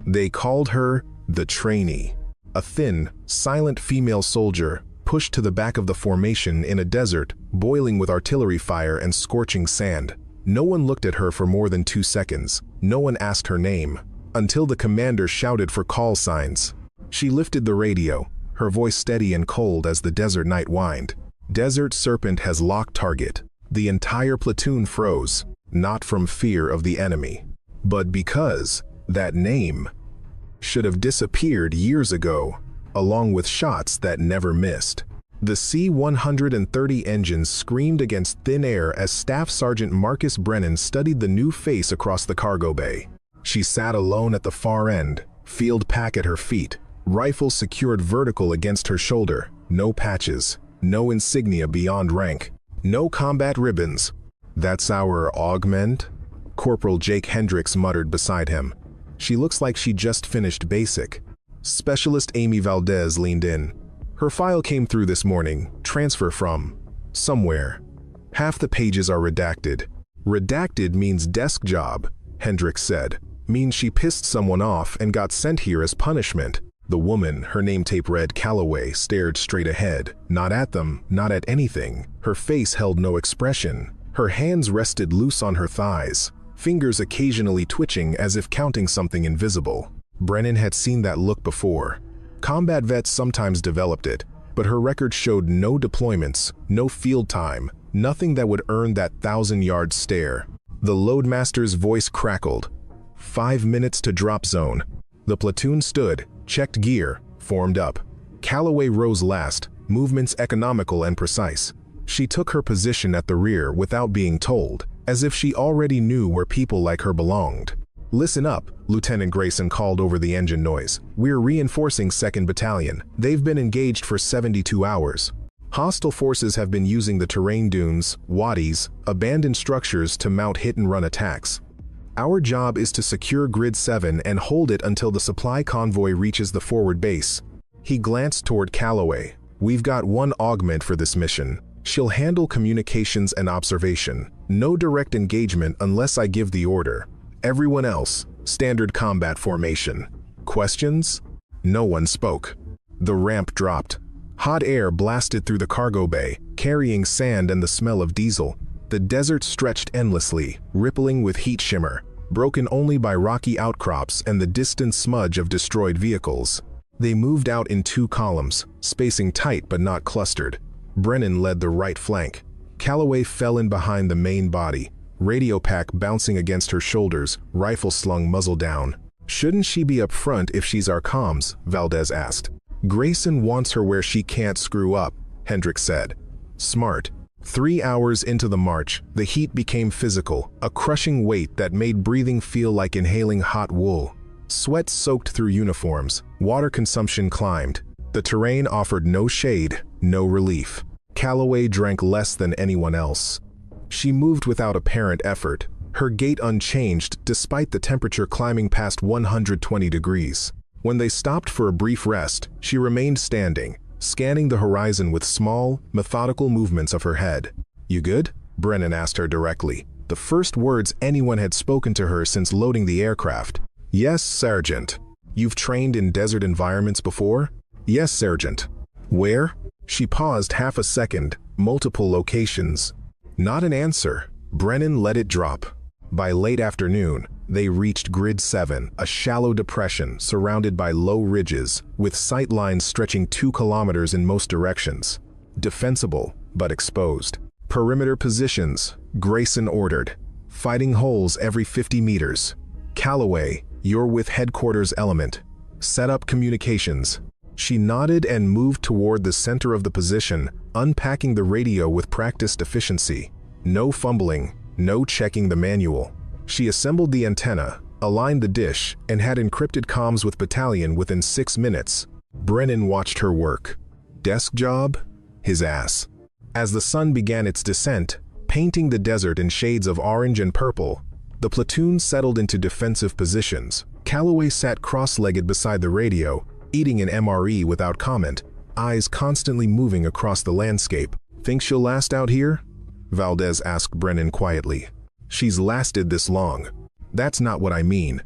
They called her the Trainee, a thin, silent female soldier pushed to the back of the formation in a desert boiling with artillery fire and scorching sand. No one looked at her for more than 2 seconds. No one asked her name, until the commander shouted for call signs. She lifted the radio, her voice steady and cold as the desert night whined. Desert Serpent has locked target. The entire platoon froze, not from fear of the enemy, but because that name should have disappeared years ago, along with shots that never missed. The C-130 engines screamed against thin air as Staff Sergeant Marcus Brennan studied the new face across the cargo bay. She sat alone at the far end, field pack at her feet, rifle secured vertical against her shoulder. No patches, no insignia beyond rank, no combat ribbons. "That's our augment?" Corporal Jake Hendricks muttered beside him. "She looks like she just finished basic." Specialist Amy Valdez leaned in. "Her file came through this morning. Transfer from somewhere. Half the pages are redacted." "Redacted means desk job," Hendricks said. "Means she pissed someone off and got sent here as punishment." The woman, her name tape read Calloway, stared straight ahead. Not at them, not at anything. Her face held no expression. Her hands rested loose on her thighs, fingers occasionally twitching as if counting something invisible. Brennan had seen that look before. Combat vets sometimes developed it, but her record showed no deployments, no field time, nothing that would earn that 1,000-yard stare. The loadmaster's voice crackled. 5 minutes to drop zone. The platoon stood, checked gear, formed up. Calloway rose last, movements economical and precise. She took her position at the rear without being told, as if she already knew where people like her belonged. "Listen up," Lieutenant Grayson called over the engine noise. "We're reinforcing 2nd Battalion. They've been engaged for 72 hours. Hostile forces have been using the terrain dunes, wadis, abandoned structures to mount hit-and-run attacks. Our job is to secure Grid 7 and hold it until the supply convoy reaches the forward base." He glanced toward Calloway. "We've got one augment for this mission. She'll handle communications and observation. No direct engagement unless I give the order. Everyone else, standard combat formation." Questions? No one spoke. The ramp dropped. Hot air blasted through the cargo bay, carrying sand and the smell of diesel. The desert stretched endlessly, rippling with heat shimmer, broken only by rocky outcrops and the distant smudge of destroyed vehicles. They moved out in 2 columns, spacing tight but not clustered. Brennan led the right flank. Calloway fell in behind the main body, radio pack bouncing against her shoulders, rifle slung muzzle down. "Shouldn't she be up front if she's our comms?" Valdez asked. "Grayson wants her where she can't screw up," Hendricks said. "Smart." 3 hours into the march, the heat became physical, a crushing weight that made breathing feel like inhaling hot wool. Sweat soaked through uniforms, water consumption climbed. The terrain offered no shade, no relief. Calloway drank less than anyone else. She moved without apparent effort, her gait unchanged despite the temperature climbing past 120 degrees. When they stopped for a brief rest, she remained standing, scanning the horizon with small, methodical movements of her head. "You good?" Brennan asked her directly, the first words anyone had spoken to her since loading the aircraft. "Yes, Sergeant." "You've trained in desert environments before?" "Yes, Sergeant." "Where?" She paused half a second, multiple locations. Not an answer. Brennan let it drop. By late afternoon, they reached Grid 7, a shallow depression surrounded by low ridges, with sight lines stretching 2 kilometers in most directions. Defensible, but exposed. "Perimeter positions," Grayson ordered. "Fighting holes every 50 meters. Calloway, you're with headquarters element. Set up communications." She nodded and moved toward the center of the position, unpacking the radio with practiced efficiency. No fumbling, no checking the manual. She assembled the antenna, aligned the dish, and had encrypted comms with battalion within 6 minutes. Brennan watched her work. "Desk job?" His ass. As the sun began its descent, painting the desert in shades of orange and purple, the platoon settled into defensive positions. Calloway sat cross-legged beside the radio, eating an MRE without comment, eyes constantly moving across the landscape. "Think she'll last out here?" Valdez asked Brennan quietly. "She's lasted this long." "That's not what I mean."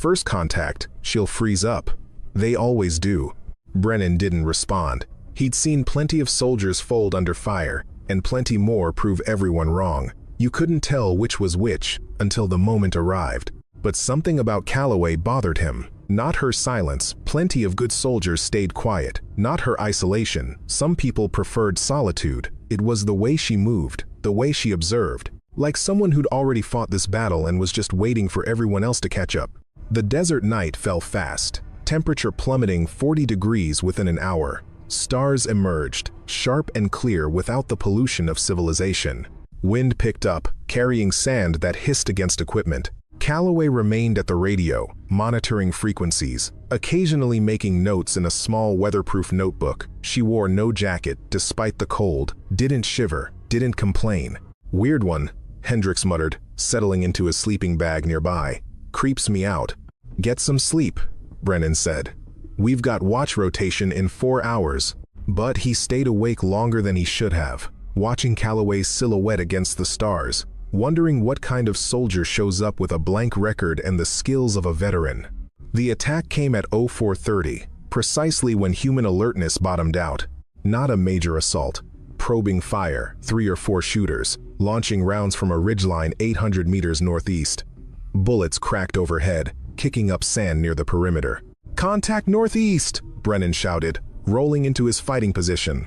First contact, she'll freeze up. They always do. Brennan didn't respond. He'd seen plenty of soldiers fold under fire, and plenty more prove everyone wrong. You couldn't tell which was which until the moment arrived. But something about Calloway bothered him. Not her silence, plenty of good soldiers stayed quiet. Not her isolation, some people preferred solitude. It was the way she moved, the way she observed. Like someone who'd already fought this battle and was just waiting for everyone else to catch up. The desert night fell fast, temperature plummeting 40 degrees within an hour. Stars emerged, sharp and clear without the pollution of civilization. Wind picked up, carrying sand that hissed against equipment. Calloway remained at the radio, monitoring frequencies, occasionally making notes in a small weatherproof notebook. She wore no jacket despite the cold, didn't shiver, didn't complain. Weird one, Hendricks muttered, settling into his sleeping bag nearby. Creeps me out. Get some sleep, Brennan said. We've got watch rotation in 4 hours. But he stayed awake longer than he should have, watching Calloway's silhouette against the stars, wondering what kind of soldier shows up with a blank record and the skills of a veteran. The attack came at 0430, precisely when human alertness bottomed out. Not a major assault. Probing fire, 3 or 4 shooters, launching rounds from a ridgeline 800 meters northeast. Bullets cracked overhead, kicking up sand near the perimeter. "Contact northeast!" Brennan shouted, rolling into his fighting position.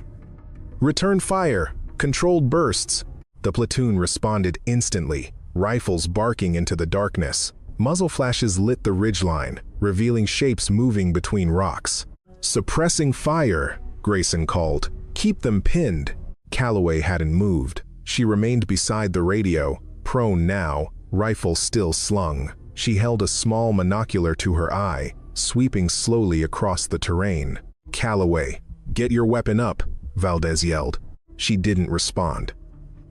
"Return fire! Controlled bursts!" The platoon responded instantly, rifles barking into the darkness. Muzzle flashes lit the ridgeline, revealing shapes moving between rocks. "Suppressing fire," Grayson called. "Keep them pinned." Calloway hadn't moved. She remained beside the radio, prone now, rifle still slung. She held a small monocular to her eye, sweeping slowly across the terrain. "Calloway, get your weapon up," Valdez yelled. She didn't respond.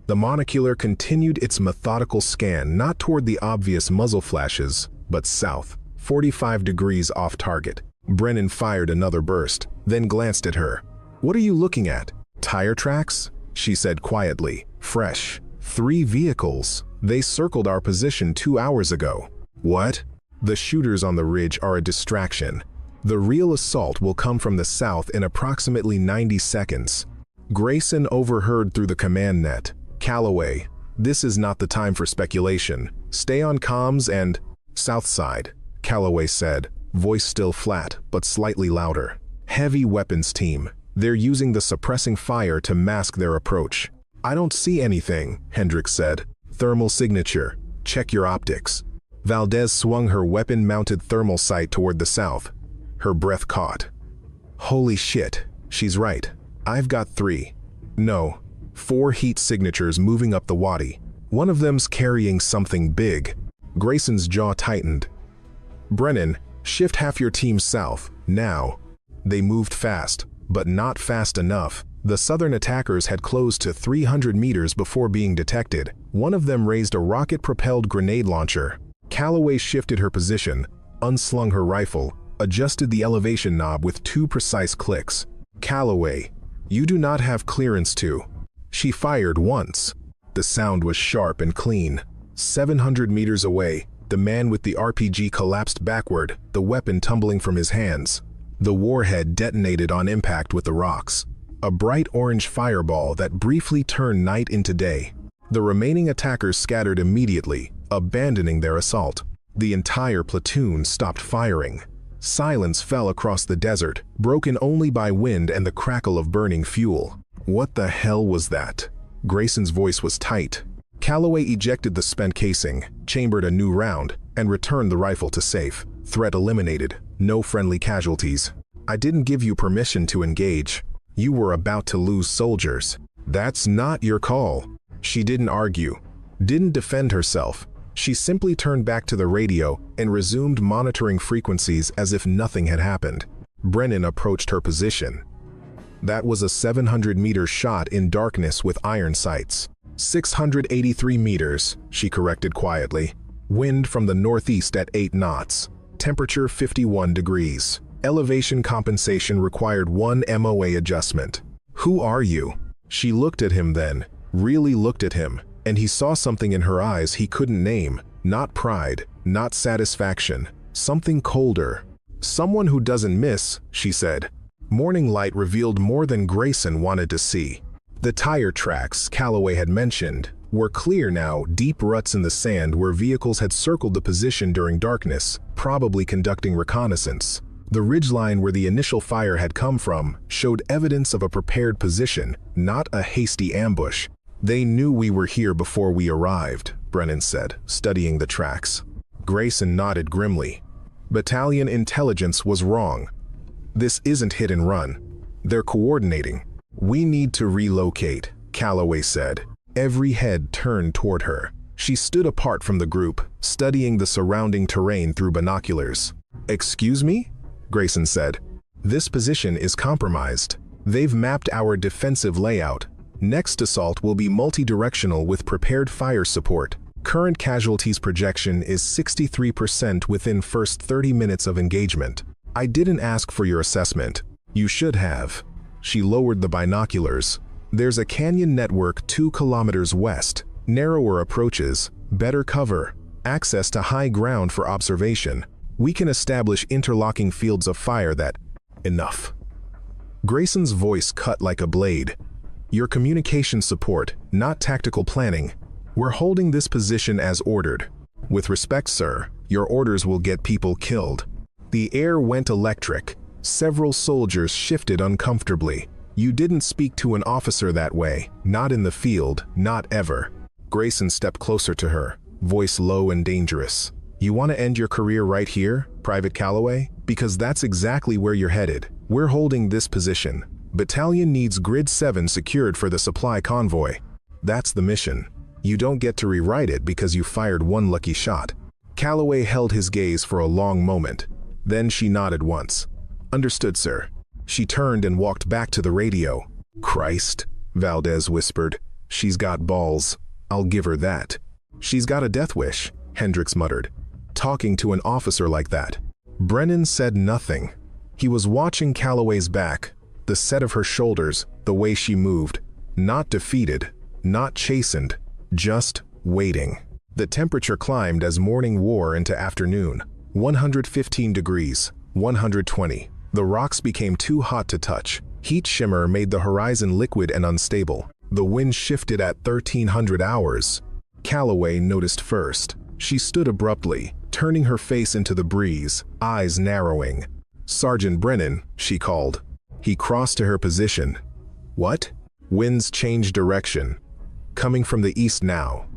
The monocular continued its methodical scan, not toward the obvious muzzle flashes, but south, 45 degrees off target. Brennan fired another burst, then glanced at her. "What are you looking at?" "Tire tracks?" she said quietly. "Fresh. 3 vehicles. They circled our position 2 hours ago." "What?" "The shooters on the ridge are a distraction. The real assault will come from the south in approximately 90 seconds. Grayson overheard through the command net. "Calloway, this is not the time for speculation. Stay on comms and—" "South side," Calloway said, voice still flat but slightly louder. "Heavy weapons team. They're using the suppressing fire to mask their approach." "I don't see anything," Hendricks said. "Thermal signature. Check your optics." Valdez swung her weapon-mounted thermal sight toward the south. Her breath caught. "Holy shit, she's right. I've got 3. No, 4 heat signatures moving up the wadi. One of them's carrying something big." Grayson's jaw tightened. "Brennan, shift half your team south, now." They moved fast, but not fast enough. The southern attackers had closed to 300 meters before being detected. One of them raised a rocket-propelled grenade launcher. Calloway shifted her position, unslung her rifle, adjusted the elevation knob with 2 precise clicks. "Calloway, you do not have clearance to." She fired once. The sound was sharp and clean. 700 meters away, the man with the RPG collapsed backward, the weapon tumbling from his hands. The warhead detonated on impact with the rocks. A bright orange fireball that briefly turned night into day. The remaining attackers scattered immediately, abandoning their assault. The entire platoon stopped firing. Silence fell across the desert, broken only by wind and the crackle of burning fuel. "What the hell was that?" Grayson's voice was tight. Calloway ejected the spent casing, chambered a new round, and returned the rifle to safe. Threat eliminated. No friendly casualties. "I didn't give you permission to engage. You were about to lose soldiers. That's not your call." She didn't argue, didn't defend herself. She simply turned back to the radio and resumed monitoring frequencies as if nothing had happened. Brennan approached her position. That was a 700-meter shot in darkness with iron sights. 683 meters, she corrected quietly. Wind from the northeast at 8 knots. Temperature 51 degrees. Elevation compensation required 1 MOA adjustment. "Who are you?" She looked at him then, really looked at him, and he saw something in her eyes he couldn't name. Not pride, not satisfaction, Something colder. Someone who doesn't miss, she said. Morning light revealed more than Grayson wanted to see. The tire tracks Calloway had mentioned were clear now, deep ruts in the sand where vehicles had circled the position during darkness, probably conducting reconnaissance. The ridgeline where the initial fire had come from showed evidence of a prepared position, not a hasty ambush. They knew we were here before we arrived, Brennan said, studying the tracks. Grayson nodded grimly. Battalion intelligence was wrong. This isn't hit and run. They're coordinating. We need to relocate, Calloway said. Every head turned toward her. She stood apart from the group, studying the surrounding terrain through binoculars. Excuse me? Grayson said. This position is compromised. They've mapped our defensive layout. Next assault will be multi-directional with prepared fire support. Current casualties projection is 63% within first 30 minutes of engagement. I didn't ask for your assessment. You should have. She lowered the binoculars. There's a canyon network 2 kilometers west. Narrower approaches, better cover, access to high ground for observation. We can establish interlocking fields of fire that... Enough. Grayson's voice cut like a blade. Your communication support, not tactical planning. We're holding this position as ordered. With respect, sir, your orders will get people killed. The air went electric. Several soldiers shifted uncomfortably. You didn't speak to an officer that way, not in the field, not ever. Grayson stepped closer to her, voice low and dangerous. You want to end your career right here, Private Calloway? Because that's exactly where you're headed. We're holding this position. Battalion needs Grid 7 secured for the supply convoy. That's the mission. You don't get to rewrite it because you fired one lucky shot. Calloway held his gaze for a long moment. Then she nodded once. Understood, sir. She turned and walked back to the radio. Christ, Valdez whispered. She's got balls. I'll give her that. She's got a death wish, Hendricks muttered. Talking to an officer like that. Brennan said nothing. He was watching Calloway's back, the set of her shoulders, the way she moved. Not defeated, not chastened, just waiting. The temperature climbed as morning wore into afternoon. 115 degrees, 120. The rocks became too hot to touch. Heat shimmer made the horizon liquid and unstable. The wind shifted at 1300 hours. Calloway noticed first. She stood abruptly, turning her face into the breeze, eyes narrowing. Sergeant Brennan, she called. He crossed to her position. What? Winds changed direction. Coming from the east now.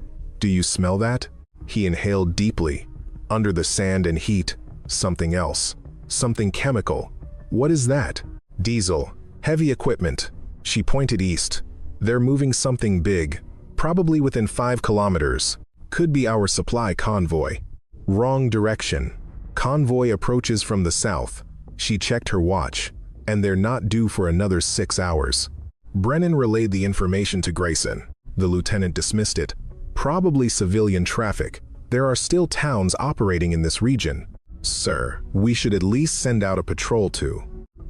Do you smell that? He inhaled deeply. Under the sand and heat, something else. Something chemical. What is that? Diesel. Heavy equipment. She pointed east. They're moving something big. Probably within 5 kilometers. Could be our supply convoy. Wrong direction. Convoy approaches from the south. She checked her watch. And they're not due for another 6 hours. Brennan relayed the information to Grayson. The lieutenant dismissed it. Probably civilian traffic. There are still towns operating in this region. Sir, we should at least send out a patrol too.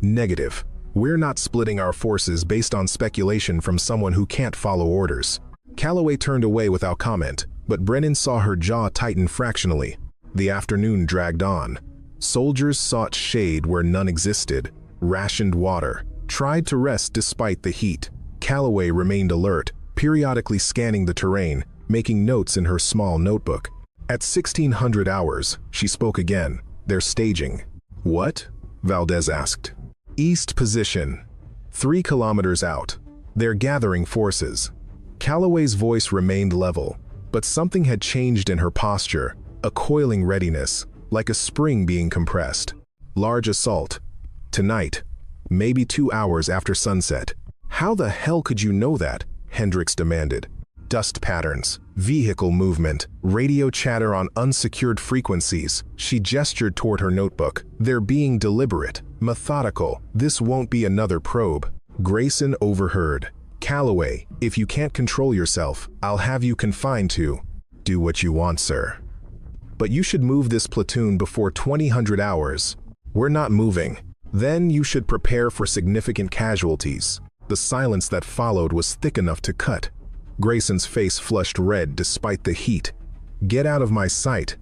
Negative. We're not splitting our forces based on speculation from someone who can't follow orders. Calloway turned away without comment, but Brennan saw her jaw tighten fractionally. The afternoon dragged on. Soldiers sought shade where none existed, rationed water, tried to rest despite the heat. Calloway remained alert, periodically scanning the terrain, making notes in her small notebook. At 1600 hours, she spoke again. They're staging. What? Valdez asked. East position. 3 kilometers out. They're gathering forces. Calloway's voice remained level, but something had changed in her posture, a coiling readiness, like a spring being compressed. Large assault. Tonight. Maybe 2 hours after sunset. How the hell could you know that? Hendricks demanded. Dust patterns, vehicle movement, radio chatter on unsecured frequencies. She gestured toward her notebook. They're being deliberate, methodical. This won't be another probe. Grayson overheard. Calloway, if you can't control yourself, I'll have you confined to. Do what you want, sir. But you should move this platoon before 2000 hours. We're not moving. Then you should prepare for significant casualties. The silence that followed was thick enough to cut. Grayson's face flushed red despite the heat. Get out of my sight.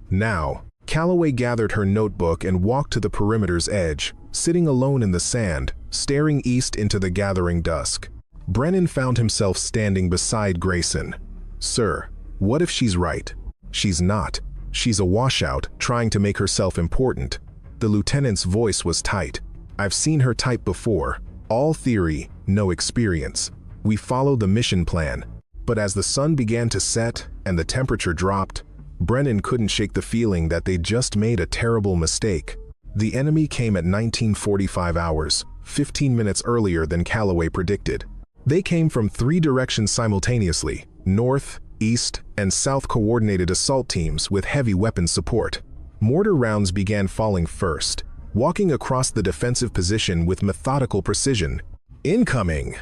Now. Calloway gathered her notebook and walked to the perimeter's edge, sitting alone in the sand, staring east into the gathering dusk. Brennan found himself standing beside Grayson. "Sir, what if she's right?" "She's not. She's a washout, trying to make herself important." The lieutenant's voice was tight. "I've seen her type before. All theory, no experience. We follow the mission plan." But as the sun began to set and the temperature dropped, Brennan couldn't shake the feeling that they'd just made a terrible mistake. The enemy came at 1945 hours, 15 minutes earlier than Calloway predicted. They came from 3 directions simultaneously: north, east, and south coordinated assault teams with heavy weapons support. Mortar rounds began falling first, walking across the defensive position with methodical precision. "Incoming!"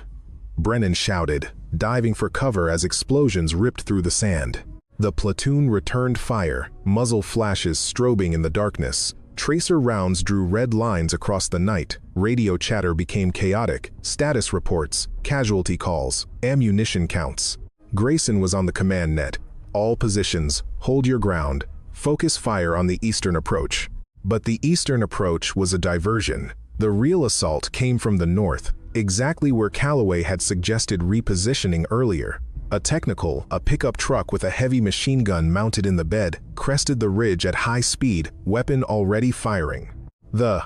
Brennan shouted, diving for cover as explosions ripped through the sand. The platoon returned fire, muzzle flashes strobing in the darkness. Tracer rounds drew red lines across the night. Radio chatter became chaotic. Status reports, casualty calls, ammunition counts. Grayson was on the command net. "All positions, hold your ground. Focus fire on the eastern approach." But the eastern approach was a diversion. The real assault came from the north, exactly where Calloway had suggested repositioning earlier. A technical, a pickup truck with a heavy machine gun mounted in the bed, crested the ridge at high speed, weapon already firing. The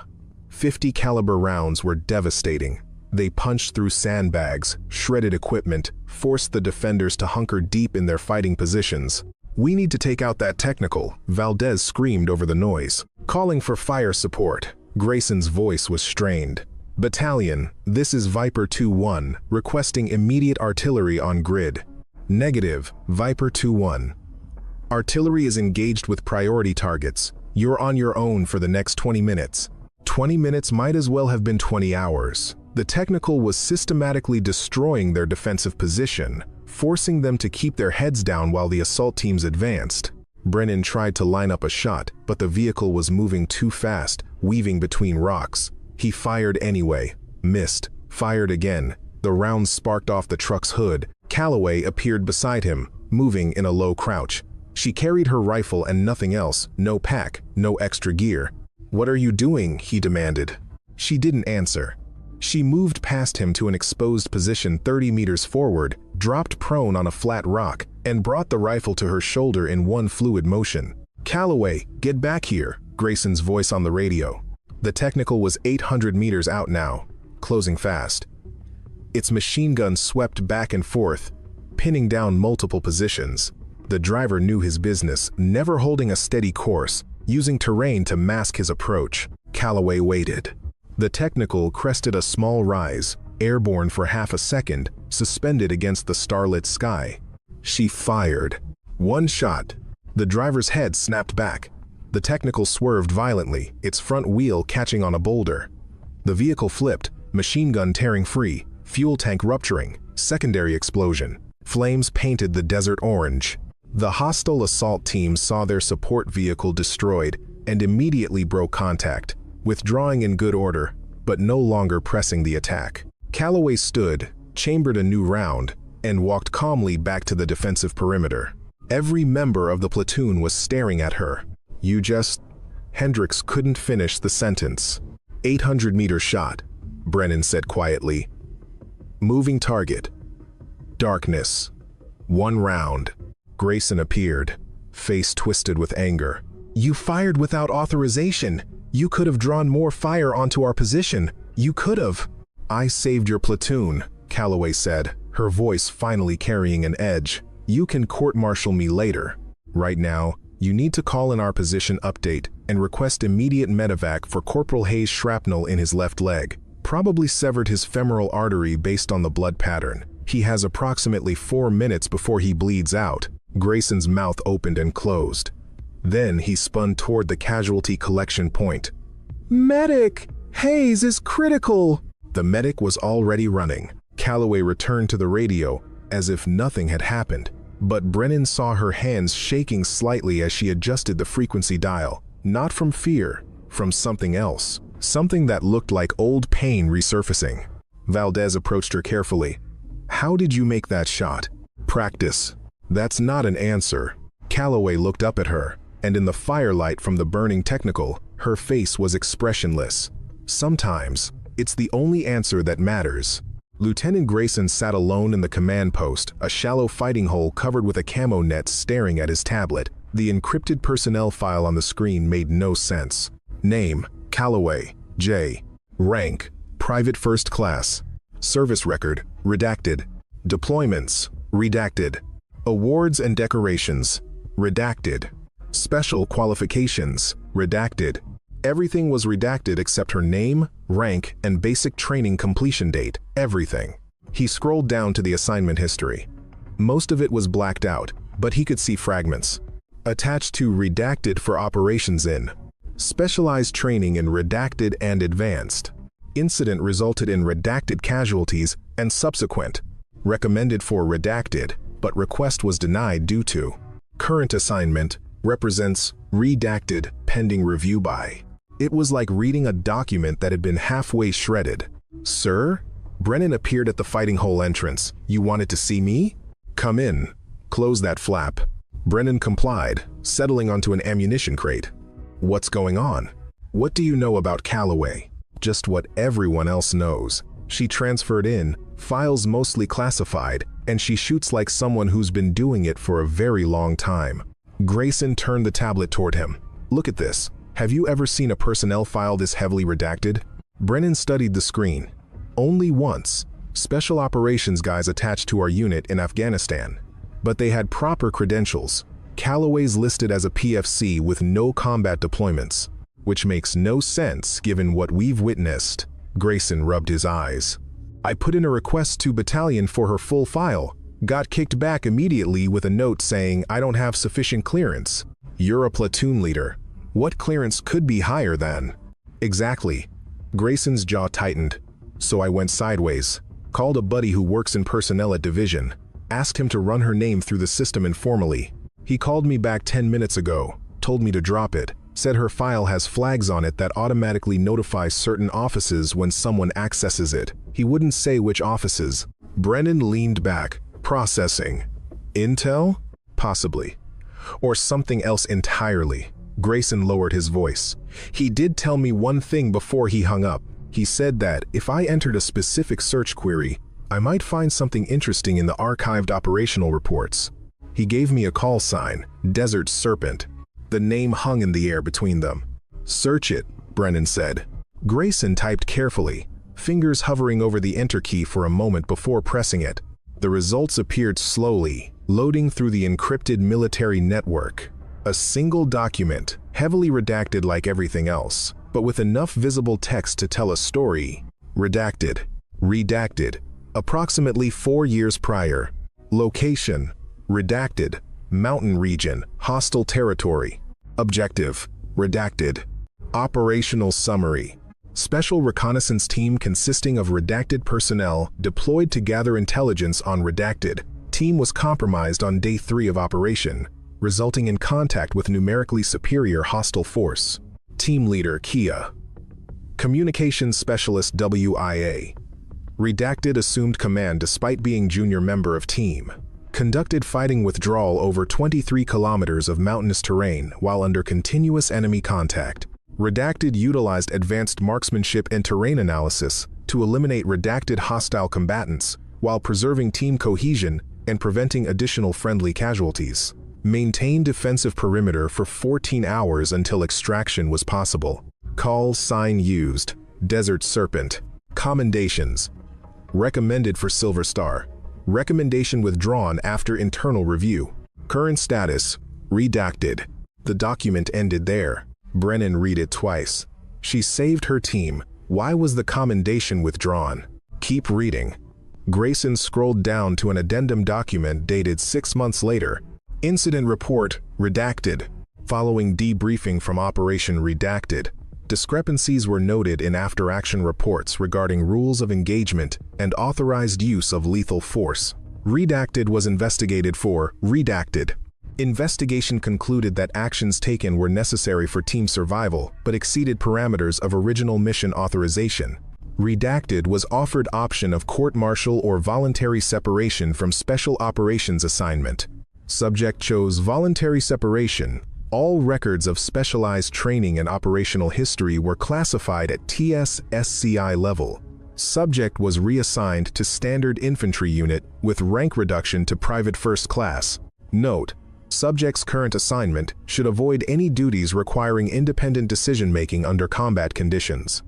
.50 caliber rounds were devastating. They punched through sandbags, shredded equipment, forced the defenders to hunker deep in their fighting positions. "We need to take out that technical," Valdez screamed over the noise. Calling for fire support, Grayson's voice was strained. "Battalion, this is Viper 2-1, requesting immediate artillery on grid." "Negative, Viper 2-1. Artillery is engaged with priority targets. You're on your own for the next 20 minutes. 20 minutes might as well have been 20 hours. The technical was systematically destroying their defensive position, forcing them to keep their heads down while the assault teams advanced. Brennan tried to line up a shot, but the vehicle was moving too fast, weaving between rocks. He fired anyway, missed, fired again. The rounds sparked off the truck's hood. Calloway appeared beside him, moving in a low crouch. She carried her rifle and nothing else, no pack, no extra gear. "What are you doing?" he demanded. She didn't answer. She moved past him to an exposed position 30 meters forward, dropped prone on a flat rock, and brought the rifle to her shoulder in one fluid motion. "Calloway, get back here," Grayson's voice on the radio. The technical was 800 meters out now, closing fast. Its machine gun swept back and forth, pinning down multiple positions. The driver knew his business, never holding a steady course, using terrain to mask his approach. Calloway waited. The technical crested a small rise, airborne for half a second, suspended against the starlit sky. She fired. One shot. The driver's head snapped back. The technical swerved violently, its front wheel catching on a boulder. The vehicle flipped, machine gun tearing free, fuel tank rupturing, secondary explosion. Flames painted the desert orange. The hostile assault team saw their support vehicle destroyed and immediately broke contact, withdrawing in good order, but no longer pressing the attack. Calloway stood, chambered a new round, and walked calmly back to the defensive perimeter. Every member of the platoon was staring at her. "You just..." Hendricks couldn't finish the sentence. 800-meter shot, Brennan said quietly. "Moving target. Darkness. 1 round." Grayson appeared, face twisted with anger. "You fired without authorization. You could have drawn more fire onto our position. You could have." "I saved your platoon," Calloway said, her voice finally carrying an edge. "You can court-martial me later. Right now, you need to call in our position update and request immediate medevac for Corporal Hayes' shrapnel in his left leg. Probably severed his femoral artery based on the blood pattern. He has approximately 4 minutes before he bleeds out." Grayson's mouth opened and closed. Then he spun toward the casualty collection point. "Medic! Hayes is critical!" The medic was already running. Calloway returned to the radio as if nothing had happened, but Brennan saw her hands shaking slightly as she adjusted the frequency dial, not from fear, from something else, something that looked like old pain resurfacing. Valdez approached her carefully. "How did you make that shot?" "Practice." "That's not an answer." Calloway looked up at her, and in the firelight from the burning technical, her face was expressionless. Sometimes, it's the only answer that matters. Lieutenant Grayson sat alone in the command post, a shallow fighting hole covered with a camo net staring at his tablet. The encrypted personnel file on the screen made no sense. Name, Calloway, J. Rank, Private First Class. Service record, redacted. Deployments, redacted. Awards and decorations, redacted. Special qualifications, redacted. Everything was redacted except her name, rank, and basic training completion date. Everything. He scrolled down to the assignment history. Most of it was blacked out, but he could see fragments. Attached to redacted for operations in. Specialized training in redacted and advanced. Incident resulted in redacted casualties and subsequent. Recommended for redacted, but request was denied due to. Current assignment represents redacted pending review by. It was like reading a document that had been halfway shredded. Sir? Brennan appeared at the fighting hole entrance. You wanted to see me? Come in. Close that flap. Brennan complied, settling onto an ammunition crate. What's going on? What do you know about Calloway? Just what everyone else knows. She transferred in, files mostly classified, and she shoots like someone who's been doing it for a very long time. Grayson turned the tablet toward him. Look at this. Have you ever seen a personnel file this heavily redacted? Brennan studied the screen. Only once. Special operations guys attached to our unit in Afghanistan. But they had proper credentials. Calloway's listed as a PFC with no combat deployments, which makes no sense given what we've witnessed. Grayson rubbed his eyes. I put in a request to battalion for her full file. Got kicked back immediately with a note saying I don't have sufficient clearance. You're a platoon leader. What clearance could be higher than? Exactly. Grayson's jaw tightened. So I went sideways. Called a buddy who works in personnel at division. Asked him to run her name through the system informally. He called me back 10 minutes ago. Told me to drop it. Said her file has flags on it that automatically notify certain offices when someone accesses it. He wouldn't say which offices. Brennan leaned back. Processing. Intel? Possibly. Or something else entirely. Grayson lowered his voice. He did tell me one thing before he hung up. He said that if I entered a specific search query, I might find something interesting in the archived operational reports. He gave me a call sign, Desert Serpent. The name hung in the air between them. Search it, Brennan said. Grayson typed carefully, fingers hovering over the enter key for a moment before pressing it. The results appeared slowly, loading through the encrypted military network. A single document, heavily redacted like everything else, but with enough visible text to tell a story. Redacted. Redacted. Approximately 4 years prior. Location. Redacted. Mountain region. Hostile territory. Objective. Redacted. Operational summary. Special reconnaissance team consisting of redacted personnel deployed to gather intelligence on redacted. Team was compromised on day 3 of operation, resulting in contact with numerically superior hostile force. Team leader Kia. Communications specialist WIA. Redacted assumed command despite being junior member of team. Conducted fighting withdrawal over 23 kilometers of mountainous terrain while under continuous enemy contact. Redacted utilized advanced marksmanship and terrain analysis to eliminate redacted hostile combatants while preserving team cohesion and preventing additional friendly casualties. Maintained defensive perimeter for 14 hours until extraction was possible. Call sign used. Desert Serpent. Commendations. Recommended for Silver Star. Recommendation withdrawn after internal review. Current status. Redacted. The document ended there. Brennan read it twice. She saved her team. Why was the commendation withdrawn? Keep reading. Grayson scrolled down to an addendum document dated 6 months later. Incident report, redacted. Following debriefing from Operation Redacted, discrepancies were noted in after-action reports regarding rules of engagement and authorized use of lethal force. Redacted was investigated for redacted. Investigation concluded that actions taken were necessary for team survival but exceeded parameters of original mission authorization. Redacted was offered option of court-martial or voluntary separation from special operations assignment. Subject chose voluntary separation, All records of specialized training and operational history were classified at TS/SCI level. Subject was reassigned to Standard Infantry Unit with rank reduction to Private First Class. Note: subject's current assignment should avoid any duties requiring independent decision-making under combat conditions.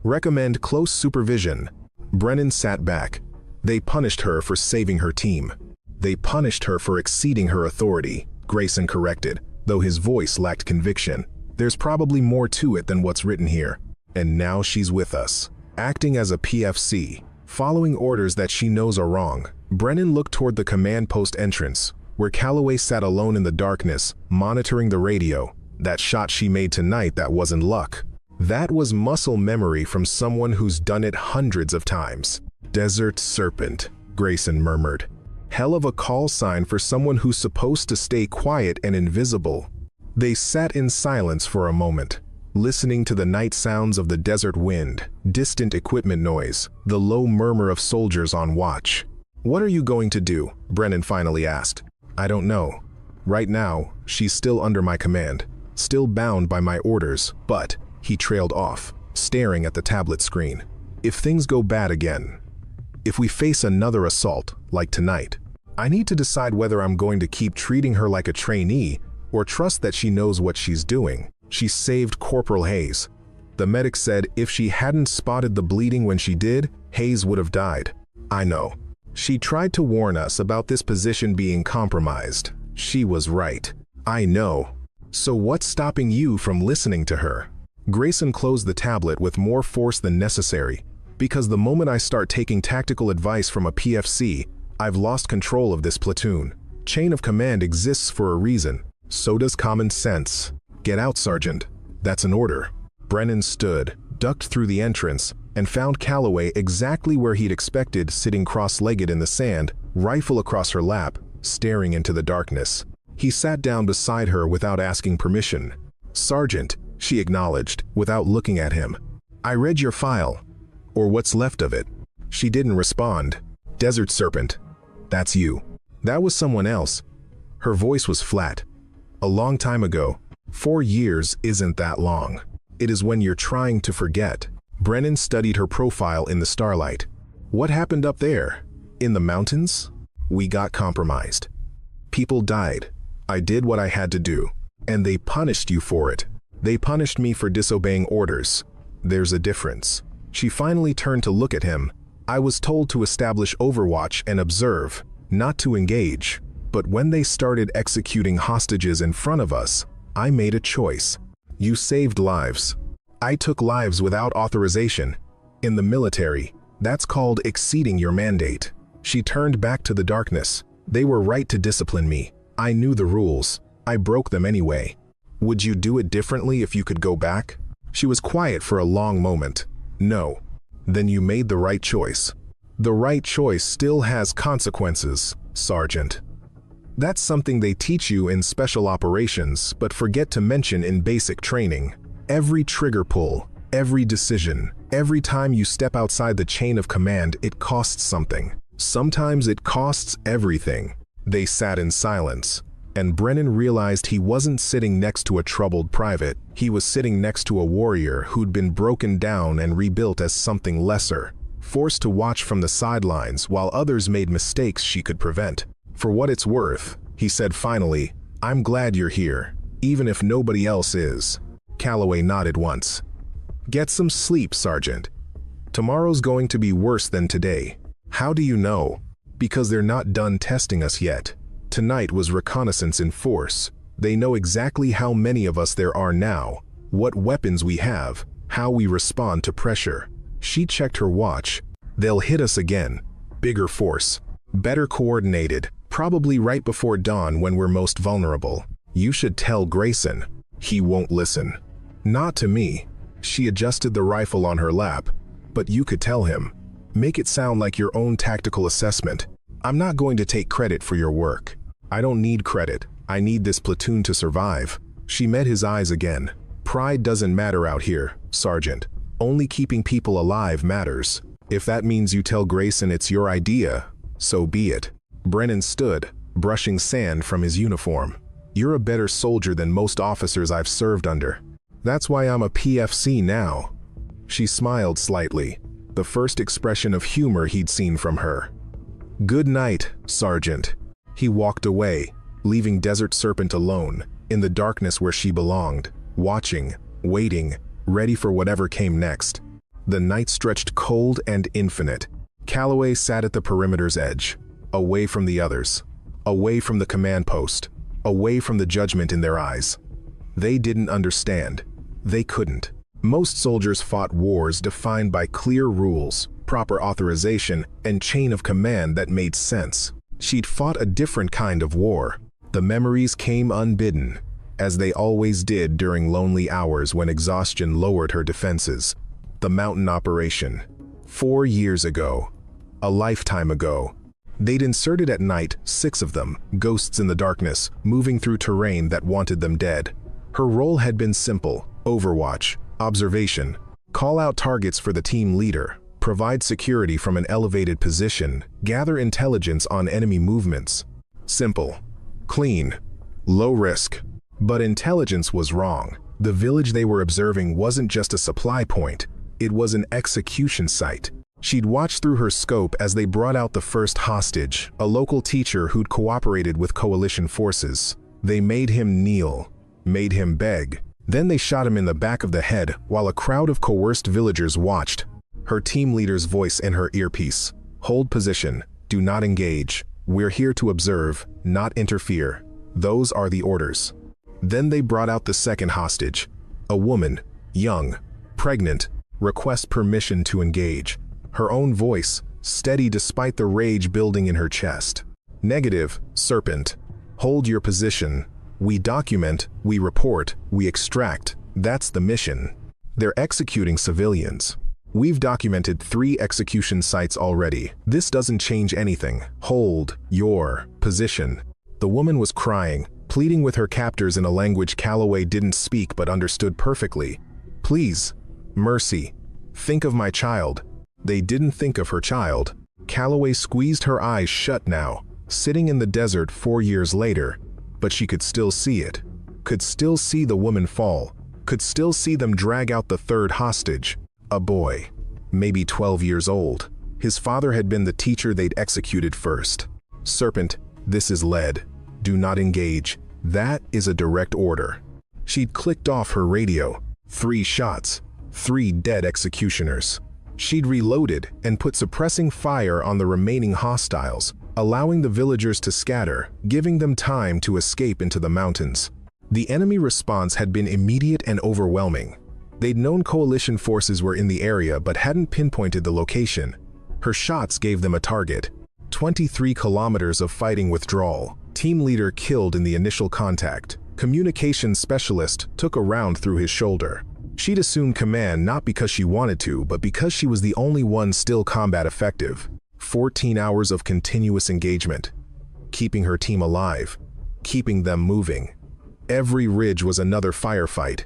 Recommend close supervision. Brennan sat back. They punished her for saving her team. They punished her for exceeding her authority, Grayson corrected, though his voice lacked conviction. There's probably more to it than what's written here. And now she's with us, acting as a PFC, following orders that she knows are wrong. Brennan looked toward the command post entrance, where Calloway sat alone in the darkness, monitoring the radio. That shot she made tonight, that wasn't luck. That was muscle memory from someone who's done it hundreds of times. Desert Serpent, Grayson murmured. Hell of a call sign for someone who's supposed to stay quiet and invisible. They sat in silence for a moment, listening to the night sounds of the desert wind, distant equipment noise, the low murmur of soldiers on watch. "What are you going to do?" Brennan finally asked. "I don't know. Right now, she's still under my command, still bound by my orders, but..." He trailed off, staring at the tablet screen. "If things go bad again, if we face another assault, like tonight, I need to decide whether I'm going to keep treating her like a trainee or trust that she knows what she's doing." She saved Corporal Hayes. The medic said if she hadn't spotted the bleeding when she did, Hayes would have died. "I know. She tried to warn us about this position being compromised. She was right. I know. So what's stopping you from listening to her?" Grayson closed the tablet with more force than necessary. "Because the moment I start taking tactical advice from a PFC, I've lost control of this platoon. Chain of command exists for a reason. So does common sense. Get out, Sergeant. That's an order." Brennan stood, ducked through the entrance, and found Calloway exactly where he'd expected, sitting cross-legged in the sand, rifle across her lap, staring into the darkness. He sat down beside her without asking permission. "Sergeant," she acknowledged, without looking at him. "I read your file. Or what's left of it." She didn't respond. "Desert Serpent. That's you." That was someone else. Her voice was flat. "A long time ago. 4 years isn't that long. It is when you're trying to forget." Brennan studied her profile in the starlight. "What happened up there? In the mountains? We got compromised. People died. I did what I had to do. And they punished you for it. They punished me for disobeying orders. There's a difference." She finally turned to look at him. "I was told to establish overwatch and observe, not to engage. But when they started executing hostages in front of us, I made a choice. You saved lives. I took lives without authorization. In the military, that's called exceeding your mandate." She turned back to the darkness. "They were right to discipline me. I knew the rules. I broke them anyway. Would you do it differently if you could go back?" She was quiet for a long moment. "No." "Then you made the right choice." "The right choice still has consequences, Sergeant. That's something they teach you in special operations, but forget to mention in basic training. Every trigger pull, every decision, every time you step outside the chain of command, it costs something. Sometimes it costs everything." They sat in silence, and Brennan realized he wasn't sitting next to a troubled private. He was sitting next to a warrior who'd been broken down and rebuilt as something lesser, forced to watch from the sidelines while others made mistakes she could prevent. "For what it's worth," he said finally, "I'm glad you're here, even if nobody else is." Calloway nodded once. "Get some sleep, Sergeant. Tomorrow's going to be worse than today." "How do you know?" "Because they're not done testing us yet. Tonight was reconnaissance in force. They know exactly how many of us there are now, what weapons we have, how we respond to pressure." She checked her watch. "They'll hit us again. Bigger force. Better coordinated. Probably right before dawn when we're most vulnerable. You should tell Grayson." "He won't listen." "Not to me." She adjusted the rifle on her lap. "But you could tell him. Make it sound like your own tactical assessment. I'm not going to take credit for your work. I don't need credit. I need this platoon to survive." She met his eyes again. "Pride doesn't matter out here, Sergeant. Only keeping people alive matters. If that means you tell Grayson it's your idea, so be it." Brennan stood, brushing sand from his uniform. You're a better soldier than most officers I've served under. That's why I'm a PFC now." She smiled slightly, the first expression of humor he'd seen from her. "Good night, Sergeant." He walked away, leaving Desert Serpent alone, in the darkness where she belonged, watching, waiting, ready for whatever came next. The night stretched cold and infinite. Calloway sat at the perimeter's edge, away from the others, away from the command post, away from the judgment in their eyes. They didn't understand. They couldn't. Most soldiers fought wars defined by clear rules, proper authorization, and chain of command that made sense. She'd fought a different kind of war. The memories came unbidden, as they always did during lonely hours when exhaustion lowered her defenses. The mountain operation. 4 years ago. A lifetime ago. They'd inserted at night, 6 of them, ghosts in the darkness, moving through terrain that wanted them dead. Her role had been simple: overwatch, observation, call out targets for the team leader, provide security from an elevated position, gather intelligence on enemy movements. Simple. Clean. Low risk. But intelligence was wrong. The village they were observing wasn't just a supply point, it was an execution site. She'd watched through her scope as they brought out the first hostage, a local teacher who'd cooperated with coalition forces. They made him kneel, made him beg. Then they shot him in the back of the head while a crowd of coerced villagers watched. Her team leader's voice in her earpiece. "Hold position. Do not engage. We're here to observe, not interfere. Those are the orders." Then they brought out the second hostage. A woman, young, pregnant, request permission to engage. Her own voice, steady despite the rage building in her chest. "Negative, Serpent. Hold your position. We document, we report, we extract. That's the mission." They're executing civilians. "We've documented 3 execution sites already. This doesn't change anything. Hold your position." The woman was crying, pleading with her captors in a language Calloway didn't speak but understood perfectly. "Please, mercy, think of my child." They didn't think of her child. Calloway squeezed her eyes shut now, sitting in the desert 4 years later, but she could still see it. Could still see the woman fall. Could still see them drag out the third hostage. A boy, maybe 12 years old. His father had been the teacher they'd executed first. "Serpent, this is lead. Do not engage. That is a direct order." She'd clicked off her radio. 3 shots. 3 dead executioners. She'd reloaded and put suppressing fire on the remaining hostiles, allowing the villagers to scatter, giving them time to escape into the mountains. The enemy response had been immediate and overwhelming. They'd known coalition forces were in the area but hadn't pinpointed the location. Her shots gave them a target. 23 kilometers of fighting withdrawal. Team leader killed in the initial contact. Communications specialist took a round through his shoulder. She'd assumed command not because she wanted to, but because she was the only one still combat effective. 14 hours of continuous engagement. Keeping her team alive. Keeping them moving. Every ridge was another firefight.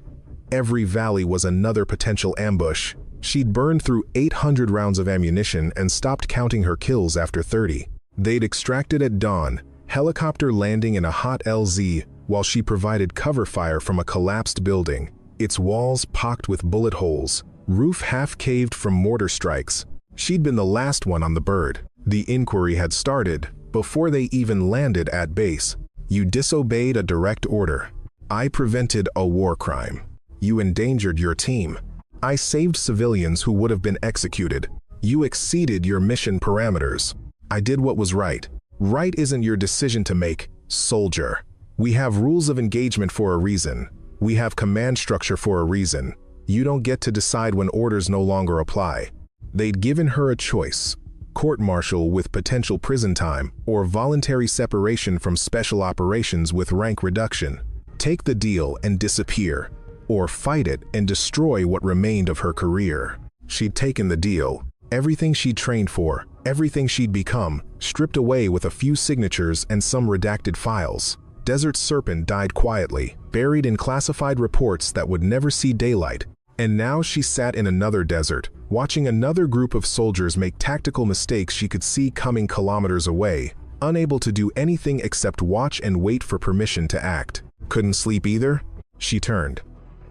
Every valley was another potential ambush. She'd burned through 800 rounds of ammunition and stopped counting her kills after 30. They'd extracted at dawn, helicopter landing in a hot LZ, while she provided cover fire from a collapsed building, its walls pocked with bullet holes, roof half-caved from mortar strikes. She'd been the last one on the bird. The inquiry had started before they even landed at base. "You disobeyed a direct order. I prevented a war crime. You endangered your team. I saved civilians who would have been executed. You exceeded your mission parameters. I did what was right. Right isn't your decision to make, soldier. We have rules of engagement for a reason. We have command structure for a reason. You don't get to decide when orders no longer apply." They'd given her a choice: court-martial with potential prison time, or voluntary separation from special operations with rank reduction. Take the deal and disappear, or fight it and destroy what remained of her career. She'd taken the deal. Everything she'd trained for, everything she'd become, stripped away with a few signatures and some redacted files. Desert Serpent died quietly, buried in classified reports that would never see daylight. And now she sat in another desert, watching another group of soldiers make tactical mistakes she could see coming kilometers away. unable to do anything except watch and wait for permission to act. Couldn't sleep either? She turned.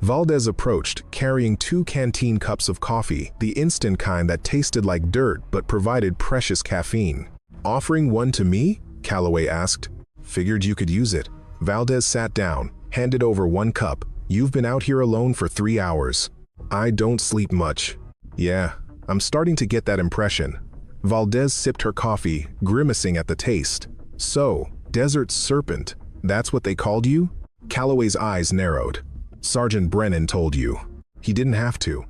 Valdez approached, carrying 2 canteen cups of coffee, the instant kind that tasted like dirt but provided precious caffeine. Offering one to me? Calloway asked. Figured you could use it. Valdez sat down, handed over 1 cup. You've been out here alone for 3 hours. I don't sleep much. Yeah, I'm starting to get that impression. Valdez sipped her coffee, grimacing at the taste. So, Desert Serpent, that's what they called you? Calloway's eyes narrowed. Sergeant Brennan told you. He didn't have to.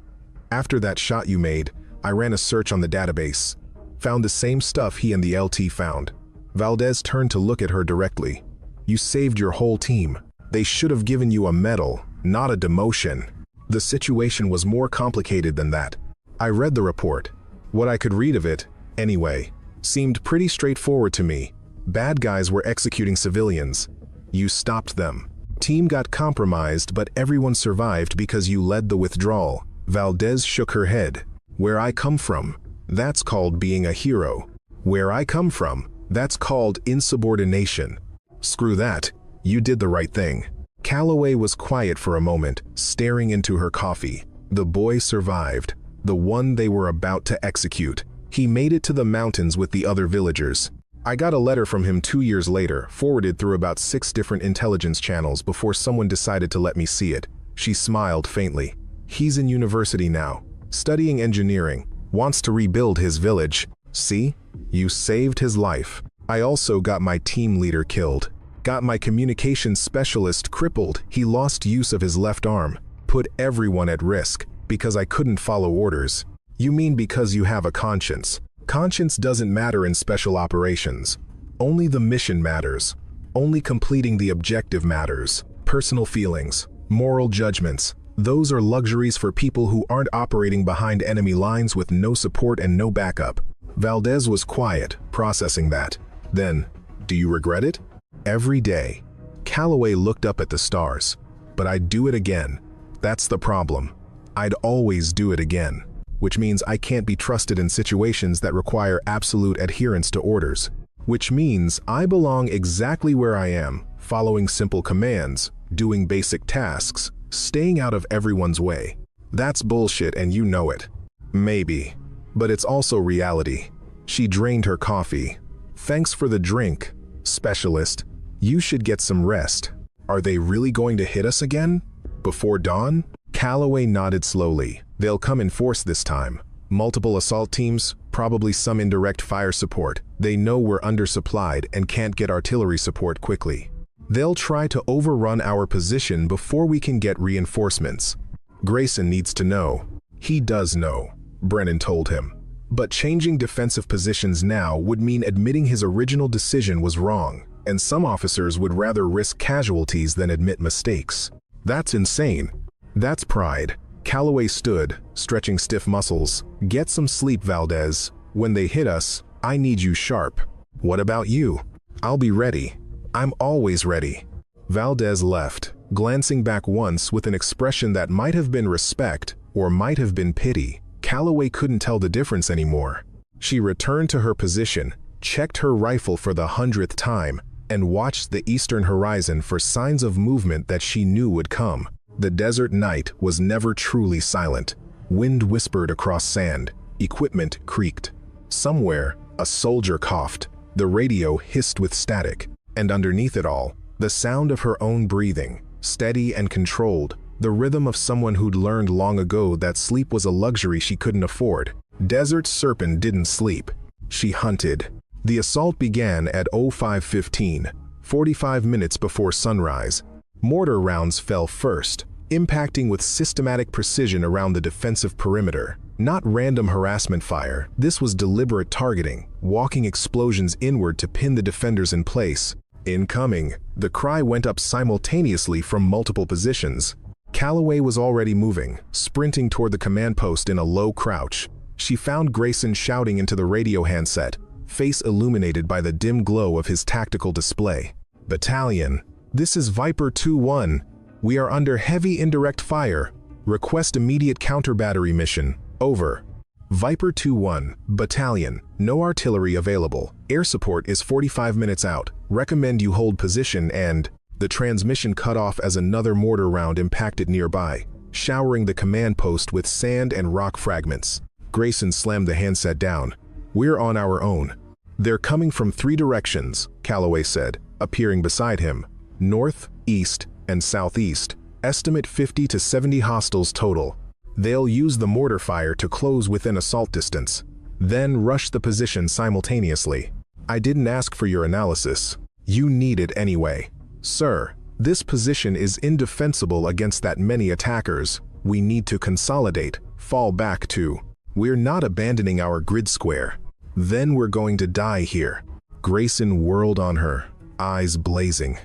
After that shot you made, I ran a search on the database. Found the same stuff he and the LT found. Valdez turned to look at her directly. You saved your whole team. They should have given you a medal, not a demotion. The situation was more complicated than that. I read the report. What I could read of it, anyway, seemed pretty straightforward to me. Bad guys were executing civilians. You stopped them. Team got compromised, but everyone survived because you led the withdrawal. Valdez shook her head. Where I come from, that's called being a hero. Where I come from, that's called insubordination. Screw that. You did the right thing. Calloway was quiet for a moment, staring into her coffee. The boy survived. The one they were about to execute. He made it to the mountains with the other villagers. I got a letter from him 2 years later, forwarded through about 6 different intelligence channels before someone decided to let me see it. She smiled faintly. He's in university now, studying engineering, wants to rebuild his village. See? You saved his life. I also got my team leader killed. Got my communications specialist crippled. He lost use of his left arm. Put everyone at risk, because I couldn't follow orders. You mean because you have a conscience? Conscience doesn't matter in special operations. Only the mission matters. Only completing the objective matters. Personal feelings, moral judgments, those are luxuries for people who aren't operating behind enemy lines with no support and no backup. Valdez was quiet, processing that. Then, do you regret it? Every day. Calloway looked up at the stars. But I'd do it again. That's the problem. I'd always do it again. Which means I can't be trusted in situations that require absolute adherence to orders. Which means I belong exactly where I am, following simple commands, doing basic tasks, staying out of everyone's way. That's bullshit and you know it. Maybe. But it's also reality. She drained her coffee. Thanks for the drink, specialist. You should get some rest. Are they really going to hit us again? Before dawn? Calloway nodded slowly. They'll come in force this time. Multiple assault teams, probably some indirect fire support. They know we're undersupplied and can't get artillery support quickly. They'll try to overrun our position before we can get reinforcements. Grayson needs to know. He does know, Brennan told him. But changing defensive positions now would mean admitting his original decision was wrong, and some officers would rather risk casualties than admit mistakes. That's insane. That's pride. Calloway stood, stretching stiff muscles. Get some sleep, Valdez. When they hit us, I need you sharp. What about you? I'll be ready. I'm always ready. Valdez left, glancing back once with an expression that might have been respect or might have been pity. Calloway couldn't tell the difference anymore. She returned to her position, checked her rifle for the 100th time, and watched the eastern horizon for signs of movement that she knew would come. The desert night was never truly silent. Wind whispered across sand. Equipment creaked. Somewhere, a soldier coughed. The radio hissed with static. And underneath it all, the sound of her own breathing, steady and controlled, the rhythm of someone who'd learned long ago that sleep was a luxury she couldn't afford. Desert Serpent didn't sleep. She hunted. The assault began at 05:15, 45 minutes before sunrise. Mortar rounds fell first, impacting with systematic precision around the defensive perimeter. Not random harassment fire, this was deliberate targeting, walking explosions inward to pin the defenders in place. Incoming, the cry went up simultaneously from multiple positions. Calloway was already moving, sprinting toward the command post in a low crouch. She found Grayson shouting into the radio handset, face illuminated by the dim glow of his tactical display. Battalion, this is Viper 2-1. We are under heavy indirect fire. Request immediate counter-battery mission. Over. Viper 2-1, Battalion, no artillery available. Air support is 45 minutes out. Recommend you hold position and... The transmission cut off as another mortar round impacted nearby, showering the command post with sand and rock fragments. Grayson slammed the handset down. We're on our own. They're coming from 3 directions, Calloway said, appearing beside him. North, east, and southeast. Estimate 50 to 70 hostiles total. They'll use the mortar fire to close within assault distance, then rush the position simultaneously. I didn't ask for your analysis. You need it anyway. Sir, this position is indefensible against that many attackers. We need to consolidate, fall back to. We're not abandoning our grid square. Then we're going to die here. Grayson whirled on her, eyes blazing.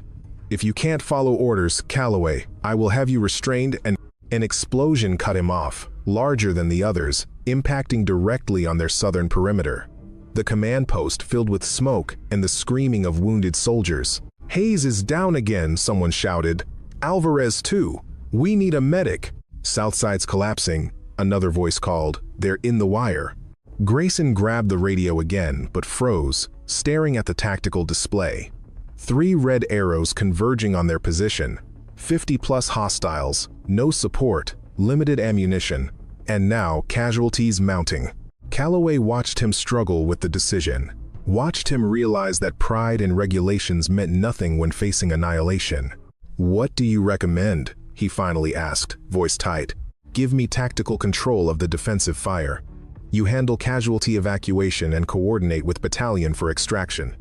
If you can't follow orders, Calloway, I will have you restrained and... An explosion cut him off, larger than the others, impacting directly on their southern perimeter. The command post filled with smoke and the screaming of wounded soldiers. Hayes is down again, someone shouted. Alvarez too. We need a medic. Southside's collapsing, another voice called. They're in the wire. Grayson grabbed the radio again, but froze, staring at the tactical display. 3 red arrows converging on their position. 50+ hostiles, no support, limited ammunition, and now casualties mounting. Calloway watched him struggle with the decision. Watched him realize that pride and regulations meant nothing when facing annihilation. What do you recommend? He finally asked, voice tight. Give me tactical control of the defensive fire. You handle casualty evacuation and coordinate with battalion for extraction.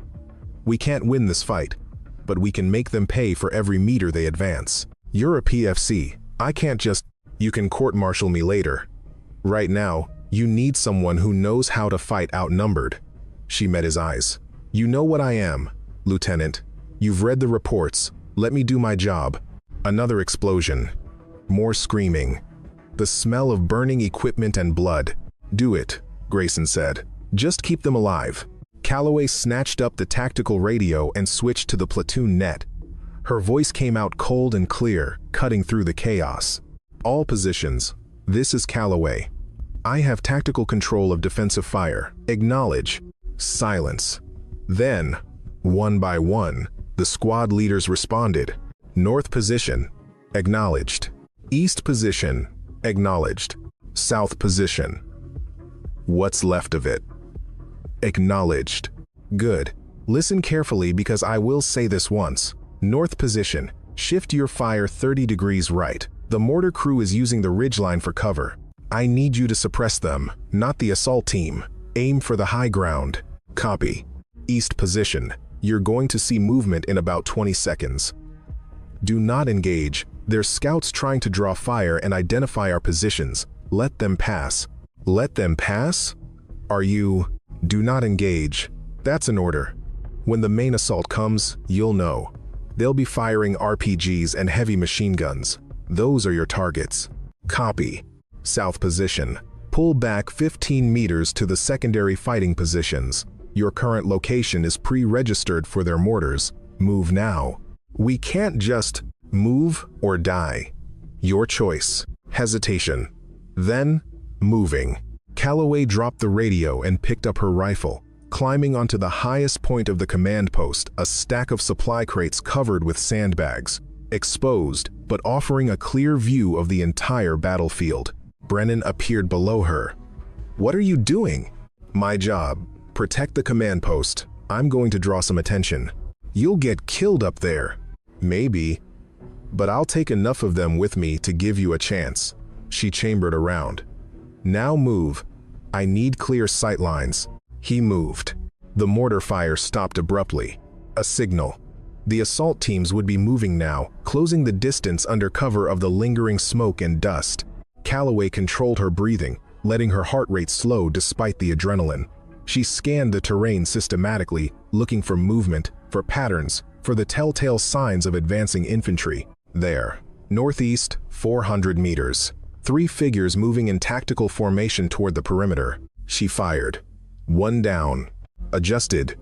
We can't win this fight, but we can make them pay for every meter they advance. You're a PFC. I can't just... You can court-martial me later. Right now, you need someone who knows how to fight outnumbered. She met his eyes. You know what I am, Lieutenant. You've read the reports. Let me do my job. Another explosion. More screaming. The smell of burning equipment and blood. Do it, Grayson said. Just keep them alive. Calloway snatched up the tactical radio and switched to the platoon net. Her voice came out cold and clear, cutting through the chaos. All positions. This is Calloway. I have tactical control of defensive fire. Acknowledge. Silence. Then, one by one, the squad leaders responded. North position. Acknowledged. East position. Acknowledged. South position. What's left of it? Acknowledged. Good. Listen carefully because I will say this once. North position. Shift your fire 30 degrees right. The mortar crew is using the ridgeline for cover. I need you to suppress them, not the assault team. Aim for the high ground. Copy. East position. You're going to see movement in about 20 seconds. Do not engage. There's scouts trying to draw fire and identify our positions. Let them pass. Let them pass? Are you... Do not engage. That's an order. When the main assault comes, you'll know. They'll be firing RPGs and heavy machine guns. Those are your targets. Copy. South position. Pull back 15 meters to the secondary fighting positions. Your current location is pre-registered for their mortars. Move now. We can't just move or die. Your choice. Hesitation. Then, moving. Calloway dropped the radio and picked up her rifle. Climbing onto the highest point of the command post, a stack of supply crates covered with sandbags. Exposed, but offering a clear view of the entire battlefield. Brennan appeared below her. What are you doing? My job. Protect the command post. I'm going to draw some attention. You'll get killed up there. Maybe. But I'll take enough of them with me to give you a chance. She chambered around. Now move. I need clear sight lines. He moved. The mortar fire stopped abruptly. A signal. The assault teams would be moving now, closing the distance under cover of the lingering smoke and dust. Calloway controlled her breathing, letting her heart rate slow despite the adrenaline. She scanned the terrain systematically, looking for movement, for patterns, for the telltale signs of advancing infantry. There. Northeast, 400 meters. 3 figures moving in tactical formation toward the perimeter. She fired. 1 down. Adjusted.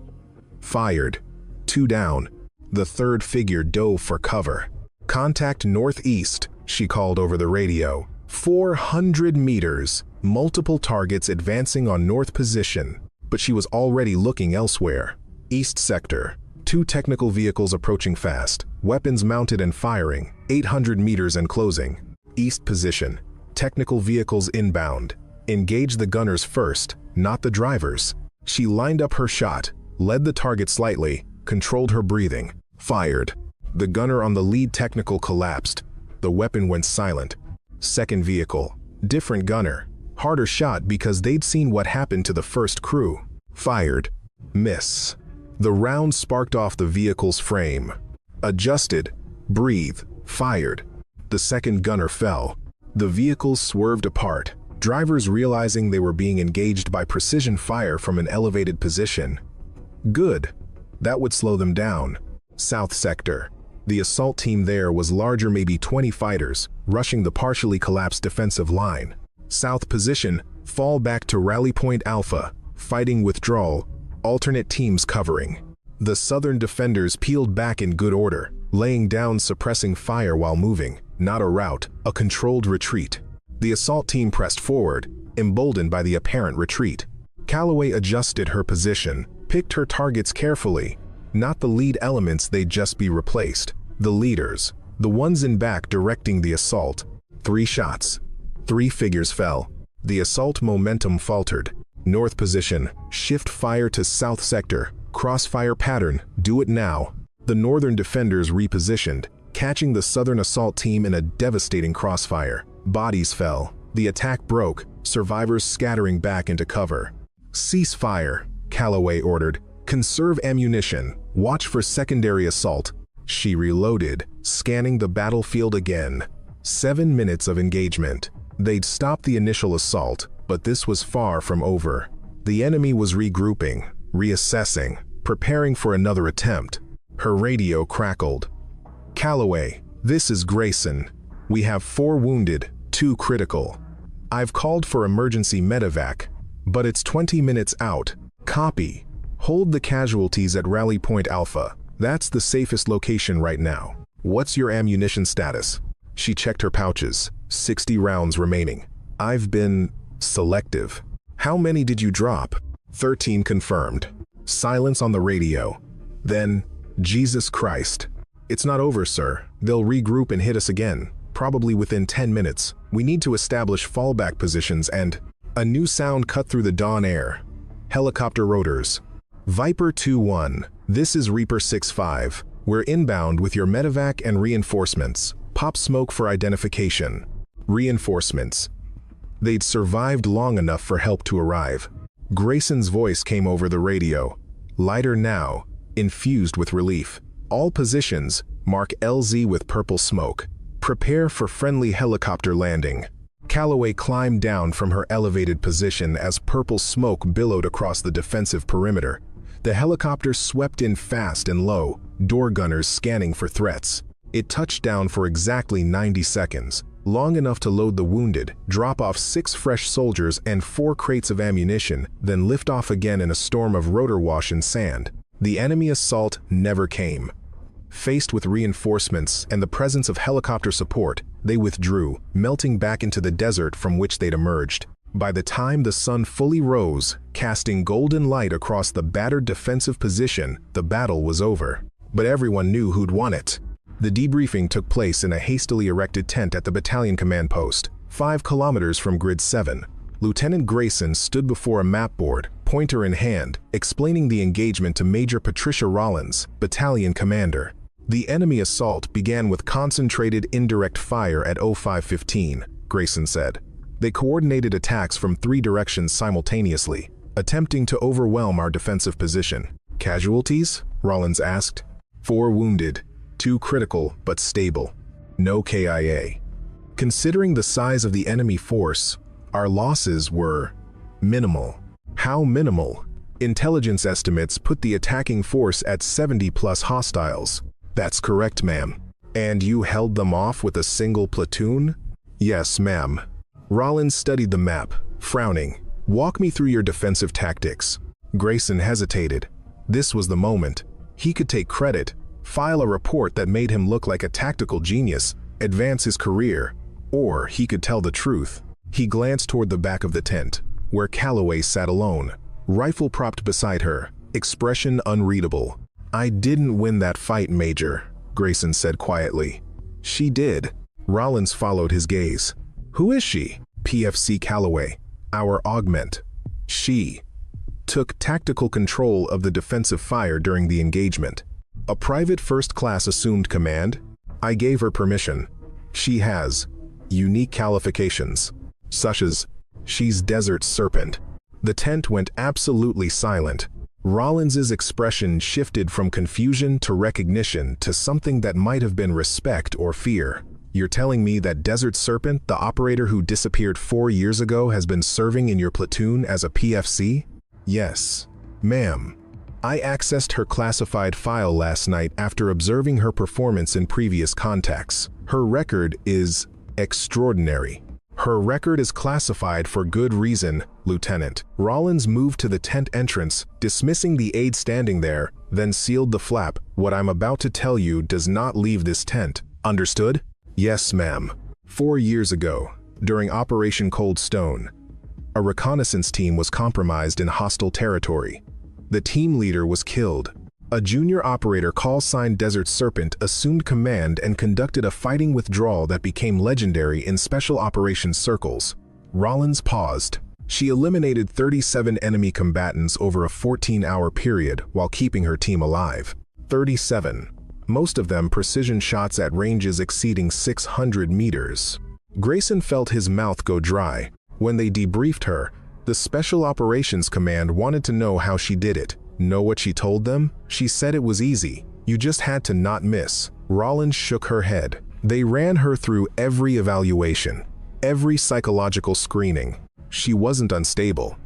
Fired. 2 down. The 3rd figure dove for cover. Contact northeast, she called over the radio. 400 meters. Multiple targets advancing on north position, but she was already looking elsewhere. East sector. 2 technical vehicles approaching fast, weapons mounted and firing, 800 meters and closing. East position. Technical vehicles inbound. Engage the gunners first, not the drivers. She lined up her shot, led the target slightly, controlled her breathing, fired. The gunner on the lead technical collapsed. The weapon went silent. Second vehicle. Different gunner. Harder shot because they'd seen what happened to the first crew. Fired. Miss. The round sparked off the vehicle's frame. Adjusted. Breathe. Fired. The second gunner fell. The vehicles swerved apart, drivers realizing they were being engaged by precision fire from an elevated position. Good. That would slow them down. South sector. The assault team there was larger, maybe 20 fighters, rushing the partially collapsed defensive line. South position, fall back to Rally Point Alpha, fighting withdrawal, alternate teams covering. The southern defenders peeled back in good order, laying down suppressing fire while moving, not a rout, a controlled retreat. The assault team pressed forward, emboldened by the apparent retreat. Calloway adjusted her position, picked her targets carefully. Not the lead elements, they'd just be replaced. The leaders, the ones in back directing the assault. 3 shots. 3 figures fell. The assault momentum faltered. North position, shift fire to south sector, crossfire pattern, do it now. The northern defenders repositioned, catching the southern assault team in a devastating crossfire. Bodies fell. The attack broke, survivors scattering back into cover. Cease fire, Calloway ordered. Conserve ammunition. Watch for secondary assault. She reloaded, scanning the battlefield again. 7 minutes of engagement. They'd stopped the initial assault, but this was far from over. The enemy was regrouping, reassessing, preparing for another attempt. Her radio crackled. Calloway, this is Grayson. We have 4 wounded, 2 critical. I've called for emergency medevac, but it's 20 minutes out. Copy. Hold the casualties at Rally Point Alpha. That's the safest location right now. What's your ammunition status? She checked her pouches. 60 rounds remaining. I've been selective. How many did you drop? 13 confirmed. Silence on the radio. Then, Jesus Christ. It's not over, sir. They'll regroup and hit us again, probably within 10 minutes. We need to establish fallback positions and... A new sound cut through the dawn air. Helicopter rotors. Viper 2-1. This is Reaper 6-5. We're inbound with your medevac and reinforcements. Pop smoke for identification. Reinforcements. They'd survived long enough for help to arrive. Grayson's voice came over the radio. Lighter now, infused with relief. All positions, mark LZ with purple smoke. Prepare for friendly helicopter landing. Calloway climbed down from her elevated position as purple smoke billowed across the defensive perimeter. The helicopter swept in fast and low, door gunners scanning for threats. It touched down for exactly 90 seconds, long enough to load the wounded, drop off 6 fresh soldiers and 4 crates of ammunition, then lift off again in a storm of rotor wash and sand. The enemy assault never came. Faced with reinforcements and the presence of helicopter support, they withdrew, melting back into the desert from which they'd emerged. By the time the sun fully rose, casting golden light across the battered defensive position, the battle was over. But everyone knew who'd won it. The debriefing took place in a hastily erected tent at the battalion command post, 5 kilometers from Grid 7. Lieutenant Grayson stood before a map board, pointer in hand, explaining the engagement to Major Patricia Rollins, battalion commander. The enemy assault began with concentrated indirect fire at 05:15, Grayson said. They coordinated attacks from 3 directions simultaneously, attempting to overwhelm our defensive position. Casualties? Rollins asked. 4 wounded, 2 critical but stable. No KIA. Considering the size of the enemy force, our losses were minimal. How minimal? Intelligence estimates put the attacking force at 70+ hostiles. That's correct, ma'am. And you held them off with a single platoon? Yes, ma'am. Rollins studied the map, frowning. Walk me through your defensive tactics. Grayson hesitated. This was the moment. He could take credit, file a report that made him look like a tactical genius, advance his career, or he could tell the truth. He glanced toward the back of the tent, where Calloway sat alone, rifle propped beside her, expression unreadable. "I didn't win that fight, Major," Grayson said quietly. "She did." Rollins followed his gaze. "Who is she?" "PFC Calloway, our augment. She took tactical control of the defensive fire during the engagement. A private first class assumed command. I gave her permission. She has unique qualifications, such as she's Desert Serpent." The tent went absolutely silent. Rollins's expression shifted from confusion to recognition to something that might have been respect or fear. "You're telling me that Desert Serpent, the operator who disappeared 4 years ago, has been serving in your platoon as a PFC?" "Yes, ma'am. I accessed her classified file last night after observing her performance in previous contacts. Her record is extraordinary." "Her record is classified for good reason, Lieutenant." Rollins moved to the tent entrance, dismissing the aide standing there, then sealed the flap. "What I'm about to tell you does not leave this tent. Understood?" "Yes, ma'am." 4 years ago, during Operation Cold Stone, a reconnaissance team was compromised in hostile territory. The team leader was killed. A junior operator call-signed Desert Serpent assumed command and conducted a fighting withdrawal that became legendary in special operations circles. Rollins paused. "She eliminated 37 enemy combatants over a 14-hour period while keeping her team alive. 37. Most of them precision shots at ranges exceeding 600 meters. Grayson felt his mouth go dry. When they debriefed her, the Special Operations Command wanted to know how she did it. Know what she told them? She said it was easy. You just had to not miss. Rollins shook her head. They ran her through every evaluation, every psychological screening. She wasn't unstable,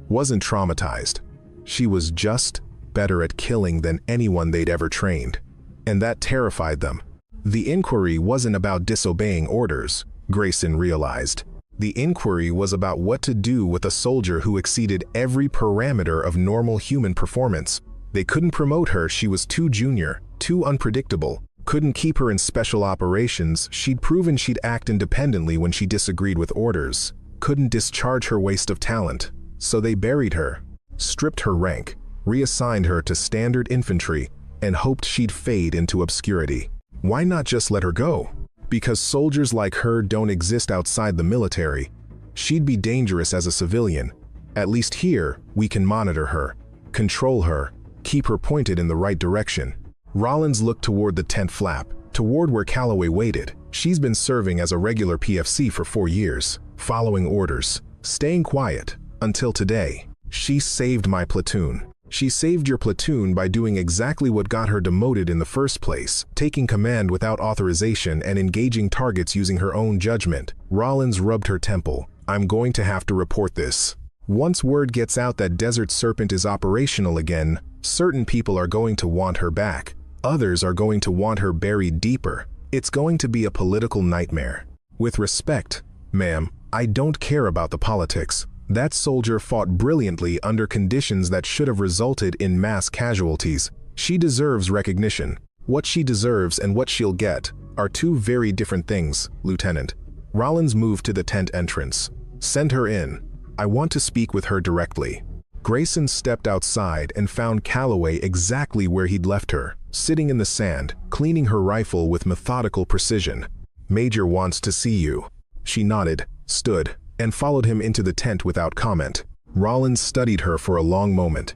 wasn't traumatized. She was just better at killing than anyone they'd ever trained. And that terrified them. The inquiry wasn't about disobeying orders, Grayson realized. The inquiry was about what to do with a soldier who exceeded every parameter of normal human performance. They couldn't promote her, she was too junior, too unpredictable. Couldn't keep her in special operations, she'd proven she'd act independently when she disagreed with orders. Couldn't discharge her waste of talent. So they buried her, stripped her rank, reassigned her to standard infantry, and hoped she'd fade into obscurity. Why not just let her go? Because soldiers like her don't exist outside the military. She'd be dangerous as a civilian. At least here, we can monitor her, control her, keep her pointed in the right direction. Rollins looked toward the tent flap, toward where Calloway waited. She's been serving as a regular PFC for 4 years, following orders, staying quiet, until today. She saved my platoon. She saved your platoon by doing exactly what got her demoted in the first place, taking command without authorization and engaging targets using her own judgment. Rollins rubbed her temple. I'm going to have to report this. Once word gets out that Desert Serpent is operational again, certain people are going to want her back. Others are going to want her buried deeper. It's going to be a political nightmare. With respect, ma'am, I don't care about the politics. That soldier fought brilliantly under conditions that should have resulted in mass casualties. She deserves recognition. What she deserves and what she'll get are two very different things, Lieutenant. Rollins moved to the tent entrance. Send her in. I want to speak with her directly. Grayson stepped outside and found Calloway exactly where he'd left her, sitting in the sand, cleaning her rifle with methodical precision. Major wants to see you. She nodded, stood, and followed him into the tent without comment. Rollins studied her for a long moment.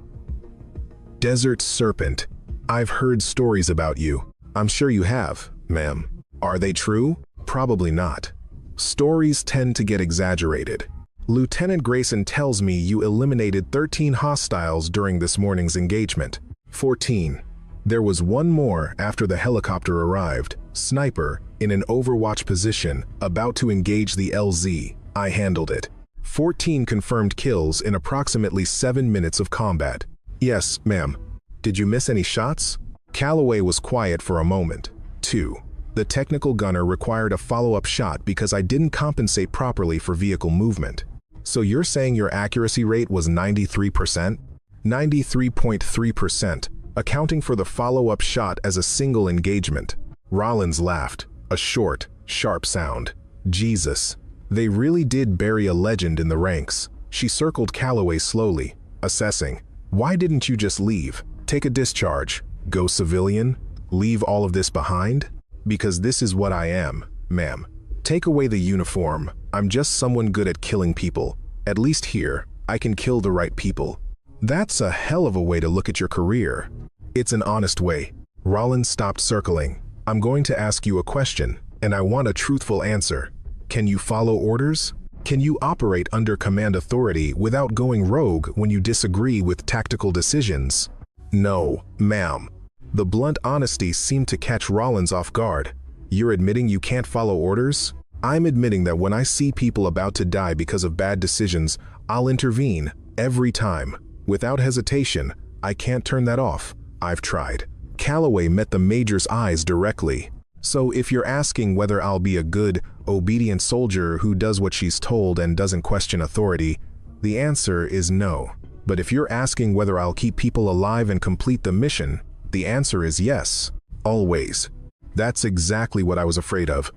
Desert Serpent. I've heard stories about you. I'm sure you have, ma'am. Are they true? Probably not. Stories tend to get exaggerated. Lieutenant Grayson tells me you eliminated 13 hostiles during this morning's engagement. 14. There was one more after the helicopter arrived. Sniper, in an overwatch position, about to engage the LZ. I handled it. 14 confirmed kills in approximately 7 minutes of combat. Yes, ma'am. Did you miss any shots? Calloway was quiet for a moment. 2. The technical gunner required a follow-up shot because I didn't compensate properly for vehicle movement. So you're saying your accuracy rate was 93%? 93.3%, accounting for the follow-up shot as a single engagement. Rollins laughed, a short, sharp sound. Jesus. They really did bury a legend in the ranks. She circled Calloway slowly, assessing. Why didn't you just leave? Take a discharge. Go civilian? Leave all of this behind? Because this is what I am, ma'am. Take away the uniform. I'm just someone good at killing people. At least here, I can kill the right people. That's a hell of a way to look at your career. It's an honest way. Rollins stopped circling. I'm going to ask you a question, and I want a truthful answer. Can you follow orders? Can you operate under command authority without going rogue when you disagree with tactical decisions? No, ma'am. The blunt honesty seemed to catch Rollins off guard. You're admitting you can't follow orders? I'm admitting that when I see people about to die because of bad decisions, I'll intervene, every time. Without hesitation, I can't turn that off. I've tried. Calloway met the Major's eyes directly. So if you're asking whether I'll be a good, obedient soldier who does what she's told and doesn't question authority, the answer is no. But if you're asking whether I'll keep people alive and complete the mission, the answer is yes. Always. That's exactly what I was afraid of.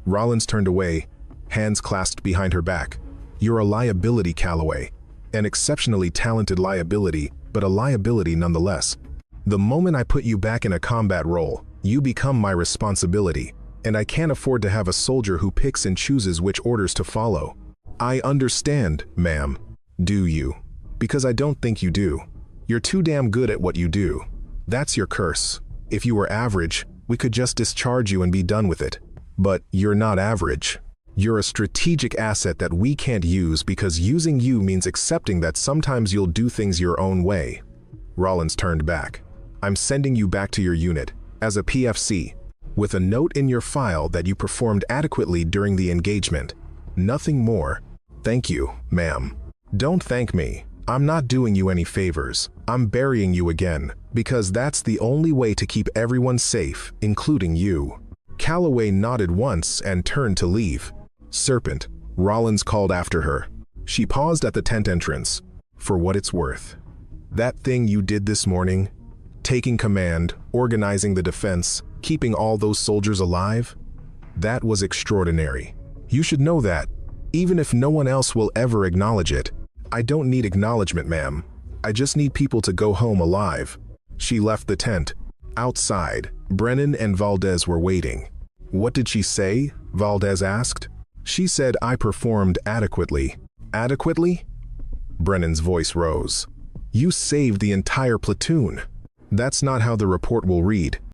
Rollins turned away, hands clasped behind her back. You're a liability, Calloway. An exceptionally talented liability, but a liability nonetheless. The moment I put you back in a combat role, you become my responsibility, and I can't afford to have a soldier who picks and chooses which orders to follow. I understand, ma'am. Do you? Because I don't think you do. You're too damn good at what you do. That's your curse. If you were average, we could just discharge you and be done with it. But you're not average. You're a strategic asset that we can't use because using you means accepting that sometimes you'll do things your own way. Rollins turned back. I'm sending you back to your unit, as a PFC, with a note in your file that you performed adequately during the engagement. Nothing more. Thank you, ma'am. Don't thank me. I'm not doing you any favors. I'm burying you again, because that's the only way to keep everyone safe, including you. Calloway nodded once and turned to leave. Serpent, Rollins called after her. She paused at the tent entrance. For what it's worth. That thing you did this morning, taking command, organizing the defense, keeping all those soldiers alive, that was extraordinary. You should know that, even if no one else will ever acknowledge it. I don't need acknowledgement, ma'am. I just need people to go home alive. She left the tent. Outside, Brennan and Valdez were waiting. What did she say? Valdez asked. She said I performed adequately. Adequately? Brennan's voice rose. You saved the entire platoon. That's not how the report will read.